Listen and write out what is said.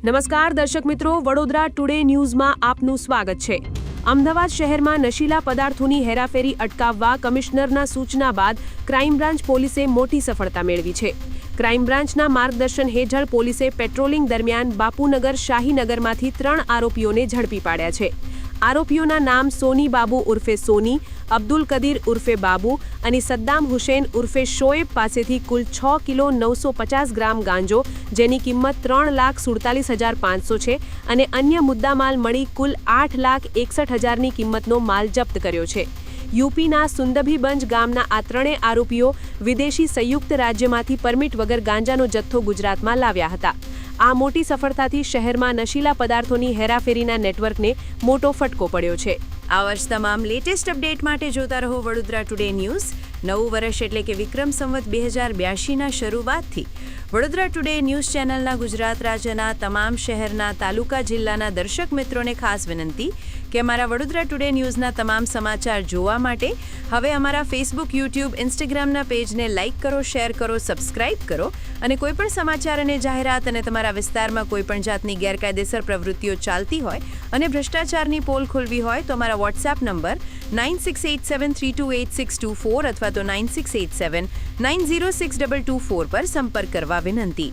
નમસ્કાર દર્શક મિત્રો, વડોદરા ટુડે ન્યૂઝમાં આપનું સ્વાગત છે। અમદાવાદ શહેરમાં નશીલા પદાર્થોની હેરાફેરી અટકાવવા કમિશનરના સૂચના બાદ ક્રાઇમ બ્રાન્ચ પોલીસે મોટી સફળતા મેળવી છે। ક્રાઇમ બ્રાન્ચના માર્ગદર્શન હેઠળ પોલીસે પેટ્રોલિંગ દરમિયાન બાપુનગર શાહીનગરમાંથી 3 આરોપીઓને ઝડપી પાડ્યા છે। આરોપીઓના નામ સોની બાબુ ઉર્ફે સોની, અબ્દુલ કદીર ઉર્ફે બાબુ અને સદ્દામ હુસૈન ઉર્ફે શોએબ પાસેથી કુલ 6 કિલો 950 ગ્રામ ગાંજો, જેની કિંમત 3,47,500 છે અને અન્ય મુદ્દામાલ મળી કુલ 8,61,000ની કિંમતનો માલ જપ્ત કર્યો છે। યુપીના સુંદભીબંજ ગામના આ ત્રણેય આરોપીઓ વિદેશી સંયુક્ત રાજ્યમાંથી પરમિટ વગર ગાંજાનો જથ્થો ગુજરાતમાં લાવ્યા હતા। આ મોટી સફળતાથી શહેરમાં નશીલા પદાર્થોની હેરાફેરીના નેટવર્કને મોટો ફટકો પડ્યો છે। આ વર્ષ તમામ લેટેસ્ટ અપડેટ માટે જોતા રહો વડોદરા ટુડે ન્યૂઝ। નવું વર્ષ એટલે કે વિક્રમ સંવત 2082ના શરૂઆતથી વડોદરા ટુડે ન્યૂઝ ચેનલના ગુજરાત રાજ્યના તમામ શહેરના, તાલુકા, જિલ્લાના દર્શક મિત્રોને ખાસ વિનંતી કે અમારા વડોદરા ટુડે ન્યૂઝના તમામ સમાચાર જોવા માટે હવે અમારા ફેસબુક, યુટ્યુબ, ઇન્સ્ટાગ્રામના પેજને લાઇક કરો, શેર કરો, સબસ્ક્રાઇબ કરો અને કોઈપણ સમાચાર અને જાહેરાત અને તમારા વિસ્તારમાં કોઈપણ જાતની ગેરકાયદેસર પ્રવૃત્તિઓ ચાલતી હોય અને ભ્રષ્ટાચારની પોલ ખોલવી હોય તો અમારા વોટ્સએપ નંબર 9687328624 અથવા તો 9687906224 પર સંપર્ક કરવા વિનંતી।